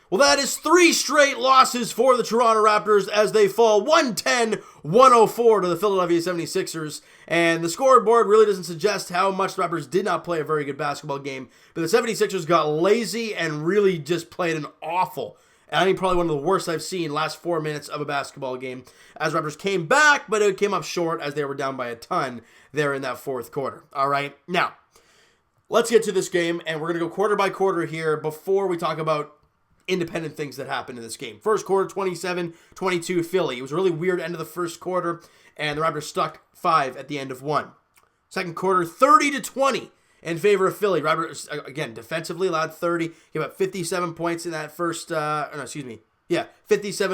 Well, that is 3 straight losses for the Toronto Raptors as they fall 110-104 to the Philadelphia 76ers. And the scoreboard really doesn't suggest how much the Raptors did not play a very good basketball game. But the 76ers got lazy and really just played an awful, I mean probably one of the worst I've seen last 4 minutes of a basketball game. As Raptors came back, but it came up short as they were down by a ton there in that fourth quarter. All right, now let's get to this game, and we're going to go quarter by quarter here before we talk about independent things that happened in this game. First quarter, 27-22 Philly. It was a really weird end of the first quarter, and the Raptors stuck 5 at the end of 1. Second quarter, 30-20 in favor of Philly. Raptors, again, defensively allowed 30. He got 57 points in that first, 57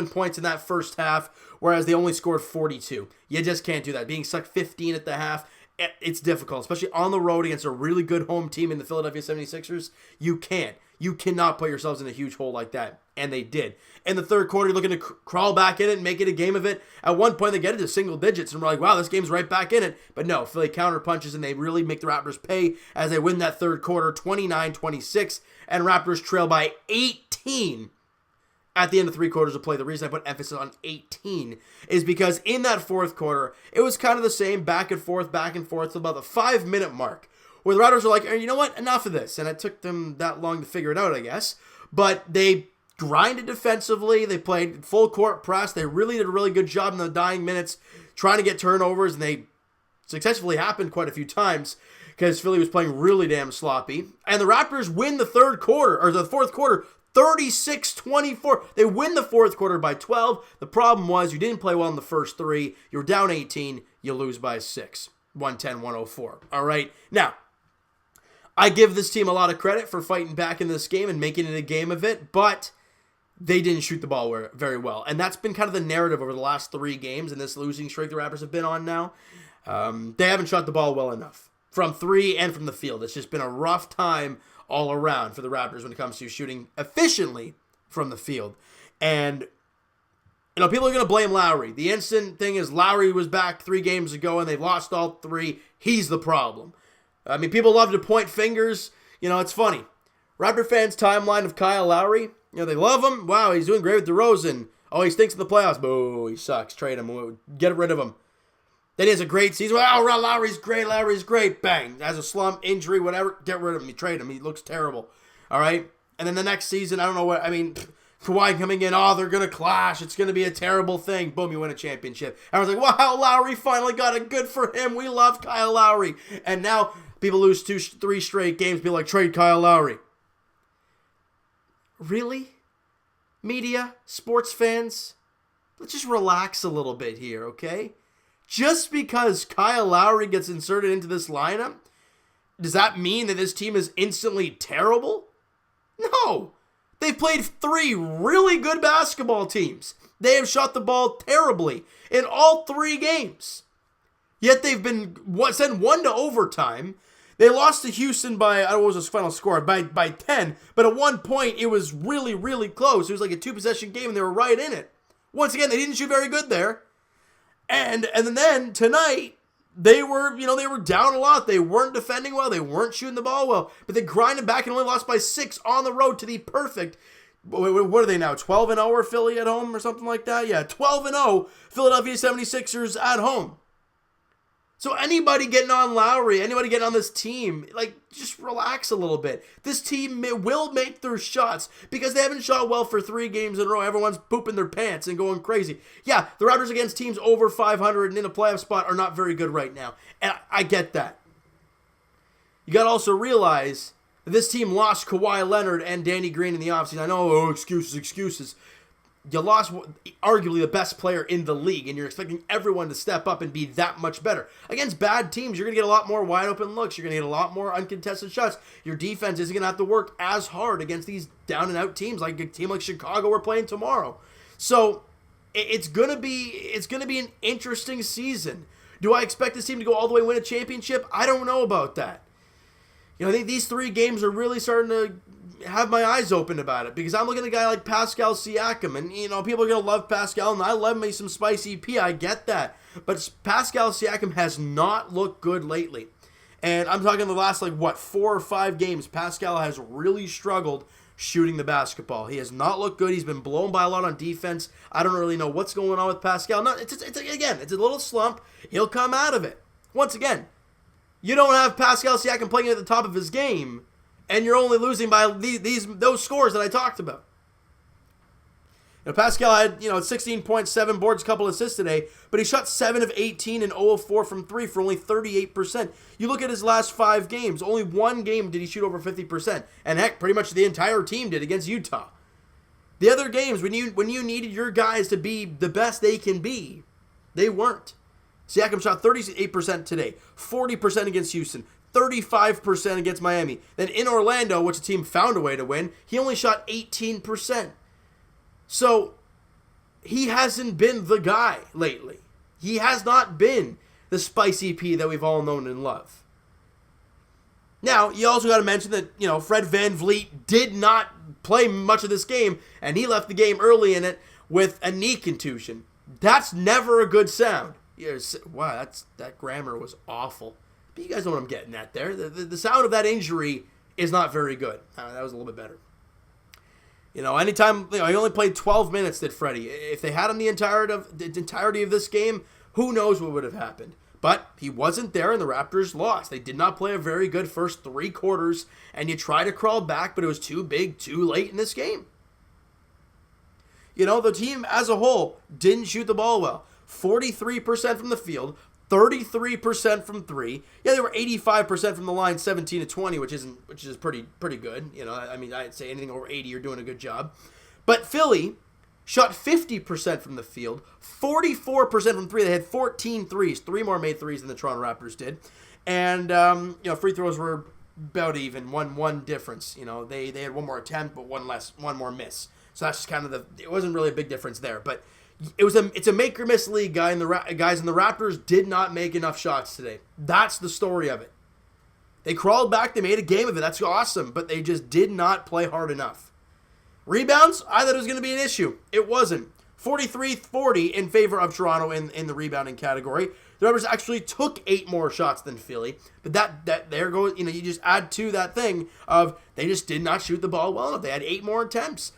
points in that first half, whereas they only scored 42. You just can't do that. Being stuck 15 at the half, it's difficult, especially on the road against a really good home team in the Philadelphia 76ers. You can't. You cannot put yourselves in a huge hole like that. And they did. In the third quarter, you're looking to crawl back in it and make it a game of it. At one point, they get it to single digits, and we're like, wow, this game's right back in it. But no, Philly counter punches, and they really make the Raptors pay as they win that third quarter, 29-26, and Raptors trail by 18 at the end of 3 quarters of play. The reason I put emphasis on 18 is because in that fourth quarter, it was kind of the same back and forth to about the 5-minute mark, where the Raptors are like, you know what, enough of this. And it took them that long to figure it out, I guess. But they grinded defensively. They played full court press. They really did a really good job in the dying minutes trying to get turnovers, and they successfully happened quite a few times because Philly was playing really damn sloppy. And the Raptors win the fourth quarter, 36-24. They win the fourth quarter by 12. The problem was you didn't play well in the first 3. You were down 18. You lose by 6. 110-104. All right. Now, I give this team a lot of credit for fighting back in this game and making it a game of it, but they didn't shoot the ball very well. And that's been kind of the narrative over the last 3 games in this losing streak the Raptors have been on now. They haven't shot the ball well enough from 3 and from the field. It's just been a rough time all around for the Raptors when it comes to shooting efficiently from the field. And people are going to blame Lowry. The instant thing is Lowry was back 3 games ago and they've lost all 3. He's the problem. I mean, people love to point fingers. It's funny. Raptor fans' timeline of Kyle Lowry, they love him. Wow, he's doing great with DeRozan. Oh, he stinks in the playoffs. Boo, he sucks. Trade him. Get rid of him. Then he has a great season. Wow, Lowry's great. Bang. Has a slump, injury, whatever. Get rid of him. You trade him. He looks terrible. All right? And then the next season, I don't know what, Kawhi coming in, they're going to clash. It's going to be a terrible thing. Boom, you win a championship. Everyone's like, wow, Lowry finally got it. Good for him. We love Kyle Lowry. And now people lose 3 straight games. People like, trade Kyle Lowry. Really? Media? Sports fans? Let's just relax a little bit here, okay? Just because Kyle Lowry gets inserted into this lineup, does that mean that this team is instantly terrible? No. They've played 3 really good basketball teams. They have shot the ball terribly in all 3 games. Yet they've been sent 1 to overtime. They lost to Houston by, I don't know what was the final score, by 10. But at one point, it was really, really close. It was like a 2-possession game, and they were right in it. Once again, they didn't shoot very good there. And then tonight, they were down a lot. They weren't defending well. They weren't shooting the ball well. But they grinded back and only lost by 6 on the road to the perfect. What are they now? 12-0 or Philly at home or something like that? Yeah, 12-0 Philadelphia 76ers at home. So anybody getting on Lowry, anybody getting on this team, just relax a little bit. This team will make their shots because they haven't shot well for 3 games in a row. Everyone's pooping their pants and going crazy. Yeah, the Raptors against teams over 500 and in a playoff spot are not very good right now. And I get that. You got to also realize that this team lost Kawhi Leonard and Danny Green in the offseason. I know, excuses. You lost arguably the best player in the league, and you're expecting everyone to step up and be that much better. Against bad teams, you're going to get a lot more wide open looks. You're going to get a lot more uncontested shots. Your defense isn't going to have to work as hard against these down and out teams, like a team like Chicago we're playing tomorrow. So it's going to be an interesting season. Do I expect this team to go all the way and win a championship? I don't know about that. I think these 3 games are really starting to have my eyes open about it because I'm looking at a guy like Pascal Siakam, and people are going to love Pascal, and I love me some spicy P. I get that. But Pascal Siakam has not looked good lately. And I'm talking the last 4 or 5 games, Pascal has really struggled shooting the basketball. He has not looked good. He's been blown by a lot on defense. I don't really know what's going on with Pascal. No, it's a little slump. He'll come out of it. Once again, you don't have Pascal Siakam playing at the top of his game, and you're only losing by those scores that I talked about. Pascal had 16.7 boards, a couple assists today, but he shot 7 of 18 and 0 of 4 from 3 for only 38%. You look at his last 5 games, only one game did he shoot over 50%, and heck, pretty much the entire team did against Utah. The other games, when you needed your guys to be the best they can be, they weren't. Siakam shot 38% today, 40% against Houston, 35% against Miami. Then in Orlando, which the team found a way to win, he only shot 18%. So, he hasn't been the guy lately. He has not been the spicy pea that we've all known and loved. Now, you also got to mention that, Fred VanVleet did not play much of this game, and he left the game early in it with a knee contusion. That's never a good sound. Wow, that grammar was awful. But you guys know what I'm getting at there. The sound of that injury is not very good. That was a little bit better. Anytime, he only played 12 minutes, did Freddie. If they had him the entirety of this game, who knows what would have happened. But he wasn't there, and the Raptors lost. They did not play a very good first 3 quarters, and you try to crawl back, but it was too big, too late in this game. The team as a whole didn't shoot the ball well. 43% from the field, 33% from 3. Yeah, they were 85% from the line, 17 to 20, which is pretty good. I'd say anything over 80, you're doing a good job. But Philly shot 50% from the field, 44% from 3. They had 14 threes, 3 more made threes than the Toronto Raptors did. And free throws were about even, one difference. They had one more attempt, but one more miss. So that's just kind of it wasn't really a big difference there, but it's a make or miss league, guys, and the Raptors did not make enough shots today. That's the story of it. They crawled back, they made a game of it. That's awesome, but they just did not play hard enough. Rebounds, I thought it was going to be an issue. It wasn't. 43-40 in favor of Toronto in the rebounding category. The Raptors actually took 8 more shots than Philly, but that there goes. You just add to that thing of they just did not shoot the ball well enough. They had 8 more attempts.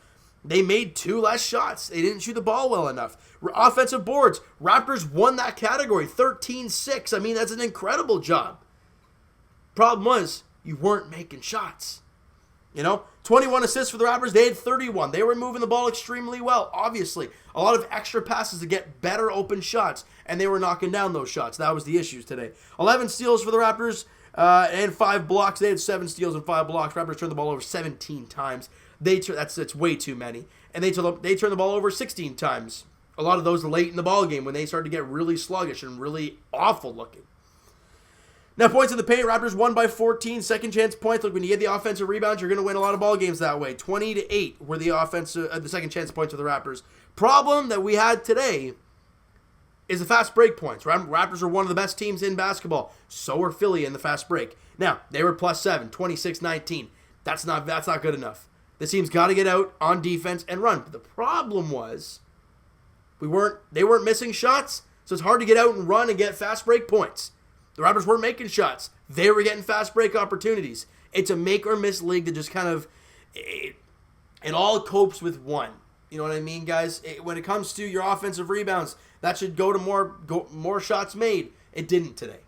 They made 2 less shots. They didn't shoot the ball well enough. Offensive boards, Raptors won that category, 13-6. That's an incredible job. Problem was, you weren't making shots. 21 assists for the Raptors. They had 31. They were moving the ball extremely well, obviously. A lot of extra passes to get better open shots, and they were knocking down those shots. That was the issues today. 11 steals for the Raptors and 5 blocks. They had 7 steals and 5 blocks. Raptors turned the ball over 17 times. That's way too many. And they turned the ball over 16 times. A lot of those late in the ball game when they started to get really sluggish and really awful looking. Now, points in the paint, Raptors won by 14. Second chance points. Look, when you get the offensive rebounds, you're going to win a lot of ball games that way. 20-8 were the second chance points for the Raptors. Problem that we had today is the fast break points. Raptors are one of the best teams in basketball. So are Philly in the fast break. Now, they were +7, 26-19. That's not good enough. The team's got to get out on defense and run. But the problem was they weren't missing shots, so it's hard to get out and run and get fast break points. The Raptors weren't making shots. They were getting fast break opportunities. It's a make or miss league that just kind of it all copes with one. You know what I mean, guys? When it comes to your offensive rebounds, that should go to more shots made. It didn't today.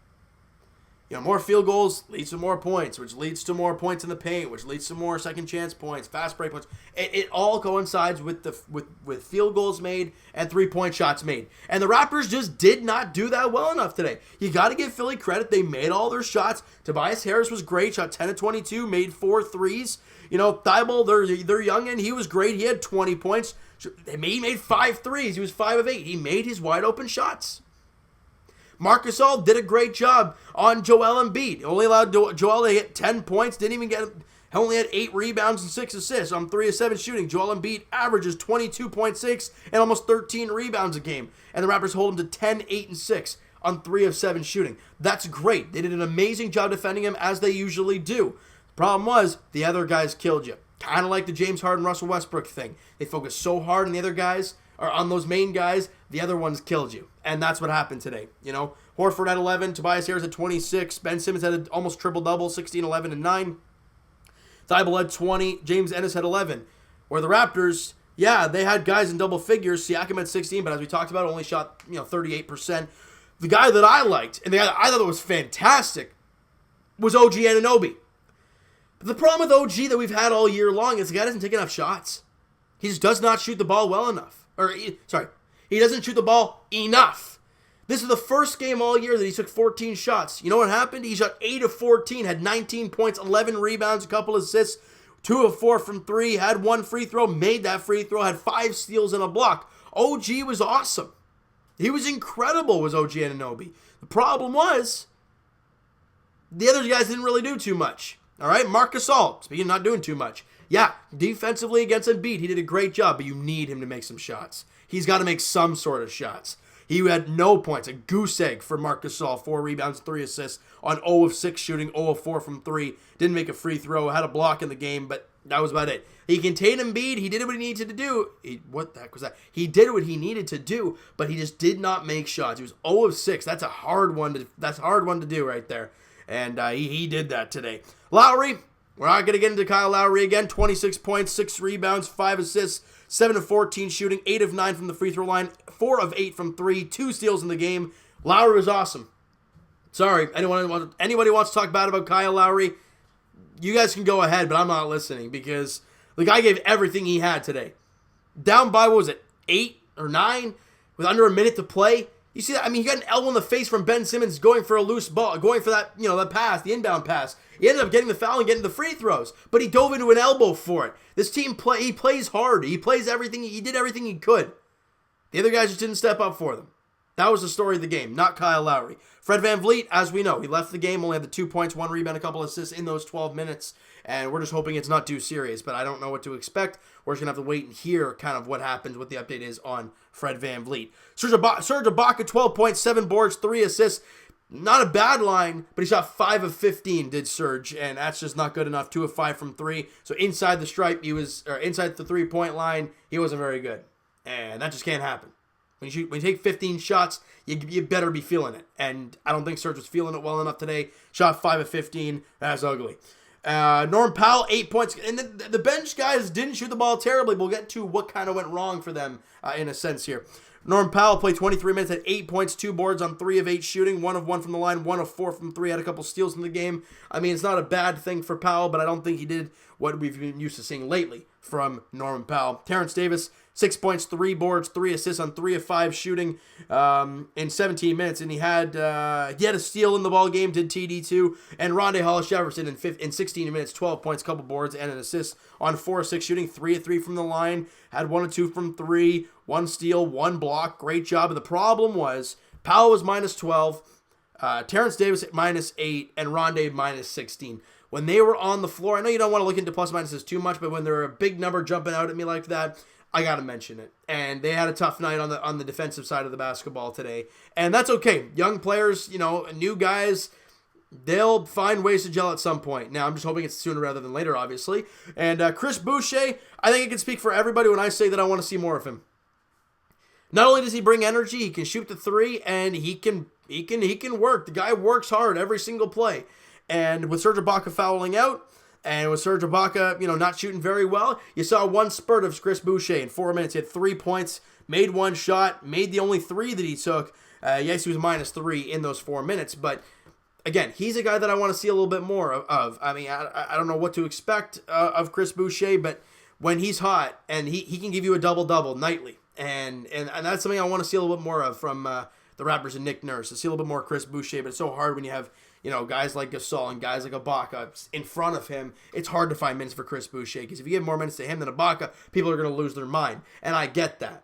More field goals leads to more points, which leads to more points in the paint, which leads to more second chance points, fast break points. It all coincides with with field goals made and 3-point shots made. And the Raptors just did not do that well enough today. You got to give Philly credit. They made all their shots. Tobias Harris was great, shot 10 of 22, made 4 threes. Thibault, their youngin', he was great. He had 20 points. He made 5 threes. He was 5 of 8. He made his wide open shots. Marc Gasol did a great job on Joel Embiid. Only allowed Joel to hit 10 points. Only had 8 rebounds and 6 assists on 3 of 7 shooting. Joel Embiid averages 22.6 and almost 13 rebounds a game. And the Raptors hold him to 10, 8, and 6 on 3 of 7 shooting. That's great. They did an amazing job defending him as they usually do. The problem was the other guys killed you. Kind of like the James Harden, Russell Westbrook thing. They focused so hard on the other guys, or on those main guys, the other ones killed you. And that's what happened today. Horford at 11, Tobias Harris at 26, Ben Simmons had an almost triple-double, 16, 11, and 9. Thibault had 20. James Ennis had 11. Where the Raptors, yeah, they had guys in double figures. Siakam had 16, but as we talked about, only shot 38%. The guy that I liked, and the guy that I thought was fantastic, was OG Anunoby. But the problem with OG that we've had all year long is the guy doesn't take enough shots. He just does not shoot the ball well enough. He doesn't shoot the ball enough. This is the first game all year that he took 14 shots. You know what happened? He shot 8 of 14, had 19 points, 11 rebounds, a couple assists, 2 of 4 from 3, had 1 free throw, made that free throw, had 5 steals and a block. OG was awesome. He was incredible, was OG Anunoby. The problem was, the other guys didn't really do too much. All right, Marc Gasol, speaking of not doing too much. Yeah, defensively against Embiid, he did a great job, but you need him to make some shots. He's got to make some sort of shots. He had no points, a goose egg for Marc Gasol, 4 rebounds, 3 assists on 0 of 6 shooting, 0 of 4 from 3. Didn't make a free throw, had a block in the game, but that was about it. He contained Embiid. He did what he needed to do. What the heck was that? He did what he needed to do, but he just did not make shots. He was 0 of 6. That's a hard one to do right there. And he did that today. Lowry, we're not going to get into Kyle Lowry again. 26 points, 6 rebounds, 5 assists, 7 of 14 shooting, 8 of 9 from the free throw line, 4 of 8 from 3, 2 steals in the game. Lowry was awesome. Sorry, anybody wants to talk bad about Kyle Lowry, you guys can go ahead, but I'm not listening because the guy gave everything he had today. Down by, 8 or 9 with under a minute to play. You see that? I mean, he got an elbow in the face from Ben Simmons going for a loose ball, going for that, that pass, the inbound pass. He ended up getting the foul and getting the free throws, but he dove into an elbow for it. This team he plays hard. He plays everything. He did everything he could. The other guys just didn't step up for them. That was the story of the game, not Kyle Lowry. Fred VanVleet, as we know, he left the game, only had the 2 points, 1 rebound, a couple assists in those 12 minutes, and we're just hoping it's not too serious, but I don't know what to expect. We're just going to have to wait and hear kind of what happens, what the update is on Fred VanVleet. Serge Ibaka, 12 points, 7 boards, 3 assists. Not a bad line, but he shot 5 of 15, did Serge, and that's just not good enough. 2 of 5 from 3. So inside the stripe, inside the 3-point line, he wasn't very good. And that just can't happen. When you take 15 shots, you better be feeling it. And I don't think Serge was feeling it well enough today. Shot 5 of 15. That's ugly. Norm Powell, 8 points. And the bench guys didn't shoot the ball terribly. We'll get to what kind of went wrong for them in a sense here. Norm Powell played 23 minutes, had 8 points, 2 boards on 3 of 8 shooting, 1 of 1 from the line, 1 of 4 from 3, had a couple steals in the game. I mean, it's not a bad thing for Powell, but I don't think he did what we've been used to seeing lately from Norman Powell. Terrence Davis, 6 points, 3 boards, 3 assists on 3 of 5 shooting in 17 minutes, and he had a steal in the ball game, did TD2, and Rondé Hollis-Jefferson in 16 minutes, 12 points, couple boards, and an assist on 4 of 6 shooting, 3 of 3 from the line, had 1 of 2 from 3, 1 steal, 1 block, great job. And the problem was Powell was minus 12, Terrence Davis at minus 8, and Rondé minus 16. When they were on the floor, I know you don't want to look into plus minuses too much, but when they're a big number jumping out at me like that, I got to mention it. And they had a tough night on the defensive side of the basketball today. And that's okay. Young players, new guys, they'll find ways to gel at some point. Now, I'm just hoping it's sooner rather than later, obviously. And Chris Boucher, I think I can speak for everybody when I say that I want to see more of him. Not only does he bring energy, he can shoot the 3, and he can work. The guy works hard every single play. And with Serge Ibaka fouling out, and with Serge Ibaka, not shooting very well, you saw one spurt of Chris Boucher in 4 minutes. He had 3 points, made 1 shot, made the only 3 that he took. Yes, he was minus 3 in those 4 minutes, but again, he's a guy that I want to see a little bit more of. I mean, I don't know what to expect of Chris Boucher, but when he's hot, and he can give you a double-double nightly, and that's something I want to see a little bit more of from the Raptors and Nick Nurse. To see a little bit more Chris Boucher, but it's so hard when you have guys like Gasol and guys like Ibaka in front of him. It's hard to find minutes for Chris Boucher, because if you give more minutes to him than Ibaka, people are going to lose their mind, and I get that.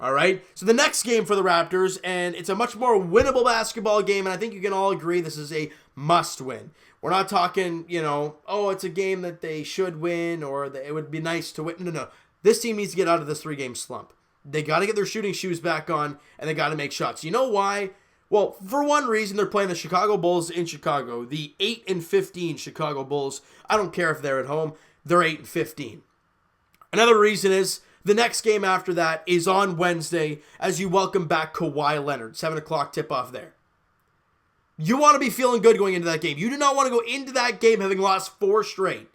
All right, so the next game for the Raptors, and it's a much more winnable basketball game, and I think you can all agree this is a must-win. We're not talking, it's a game that they should win or that it would be nice to win. No. This team needs to get out of this 3-game slump. They got to get their shooting shoes back on, and they got to make shots. You know why? Well, for one reason, they're playing the Chicago Bulls in Chicago, the 8-15 Chicago Bulls. I don't care if they're at home. They're 8-15. Another reason is the next game after that is on Wednesday as you welcome back Kawhi Leonard. 7 o'clock tip-off there. You want to be feeling good going into that game. You do not want to go into that game having lost 4 straight.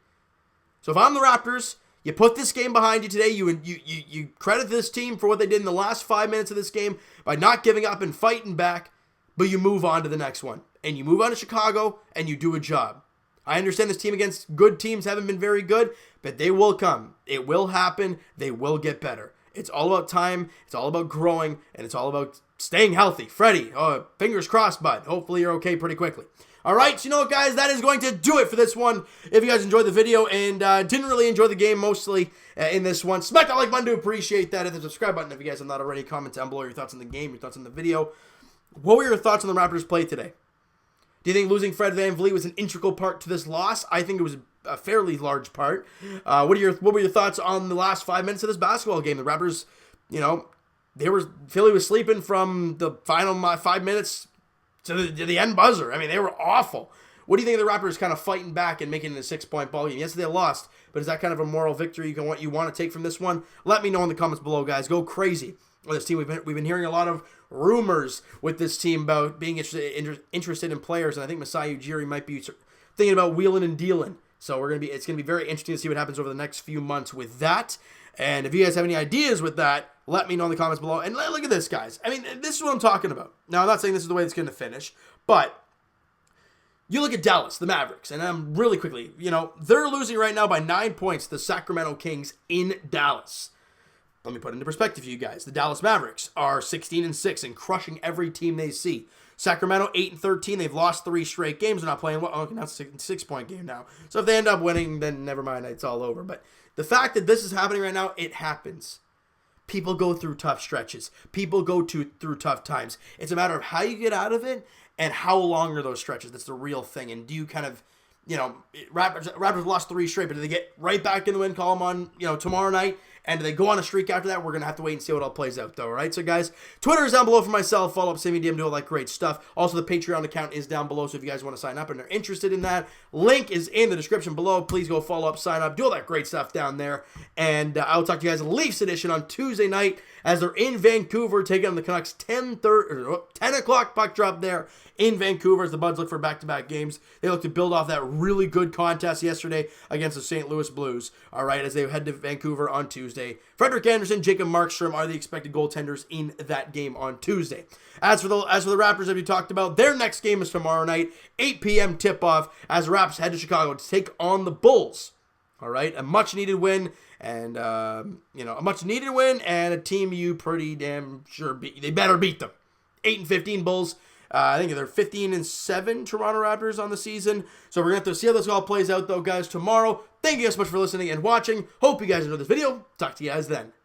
So if I'm the Raptors, you put this game behind you today. You credit this team for what they did in the last 5 minutes of this game by not giving up and fighting back, but you move on to the next one. And you move on to Chicago, and you do a job. I understand this team against good teams haven't been very good, but they will come. It will happen. They will get better. It's all about time. It's all about growing, and it's all about staying healthy. Freddie, fingers crossed, bud. Hopefully you're okay pretty quickly. All right, so you know what, guys? That is going to do it for this one. If you guys enjoyed the video and didn't really enjoy the game mostly in this one, smack that like button to appreciate that. Hit the subscribe button if you guys have not already. Comment down below your thoughts on the game, your thoughts on the video. What were your thoughts on the Raptors' play today? Do you think losing Fred VanVleet was an integral part to this loss? I think it was a fairly large part. What were your thoughts on the last 5 minutes of this basketball game? The Raptors, Philly was sleeping from the final 5 minutes to the end buzzer. I mean, they were awful. What do you think of the Raptors kind of fighting back and making it a 6-point ball game? Yes, they lost, but is that kind of a moral victory you want to take from this one? Let me know in the comments below, guys. Go crazy with this team. We've been hearing a lot of rumors with this team about being interested in players, and I think Masai Ujiri might be thinking about wheeling and dealing. So it's gonna be very interesting to see what happens over the next few months with that. And if you guys have any ideas with that, let me know in the comments below. And look at this, guys. I mean, this is what I'm talking about. Now, I'm not saying this is the way it's going to finish, but you look at Dallas, the Mavericks, and I'm really quickly, they're losing right now by 9 points to the Sacramento Kings in Dallas. Let me put it into perspective for you guys. The Dallas Mavericks are 16-6 and crushing every team they see. Sacramento 8-13. They've lost 3 straight games. They're not playing well. Okay, now it's a 6-point game now. So if they end up winning, then never mind. It's all over. But the fact that this is happening right now, it happens. People go through tough stretches. People go through tough times. It's a matter of how you get out of it and how long are those stretches. That's the real thing. And do you kind of, Raptors lost 3 straight, but do they get right back in the win column on, tomorrow night? And do they go on a streak after that? We're going to have to wait and see how it all plays out, though, all right? So, guys, Twitter is down below for myself. Follow up, send me a DM, do all that great stuff. Also, the Patreon account is down below, so if you guys want to sign up and are interested in that, link is in the description below. Please go follow up, sign up, do all that great stuff down there. And I'll talk to you guys in Leafs edition on Tuesday night as they're in Vancouver taking on the Canucks 10 o'clock puck drop there in Vancouver as the Buds look for back-to-back games. They look to build off that really good contest yesterday against the St. Louis Blues, all right, as they head to Vancouver on Tuesday. Frederik Andersen, Jacob Markstrom are the expected goaltenders in that game on Tuesday. As for the Raptors, as we talked about, their next game is tomorrow night, 8 p.m. tip-off, as the Raps head to Chicago to take on the Bulls. All right, a much-needed win, and a much-needed win, and a team you pretty damn sure they better beat them. 8-15 Bulls. I think they're 15-7 Toronto Raptors on the season. So we're going to have to see how this all plays out, though, guys, tomorrow. Thank you guys so much for listening and watching. Hope you guys enjoyed this video. Talk to you guys then.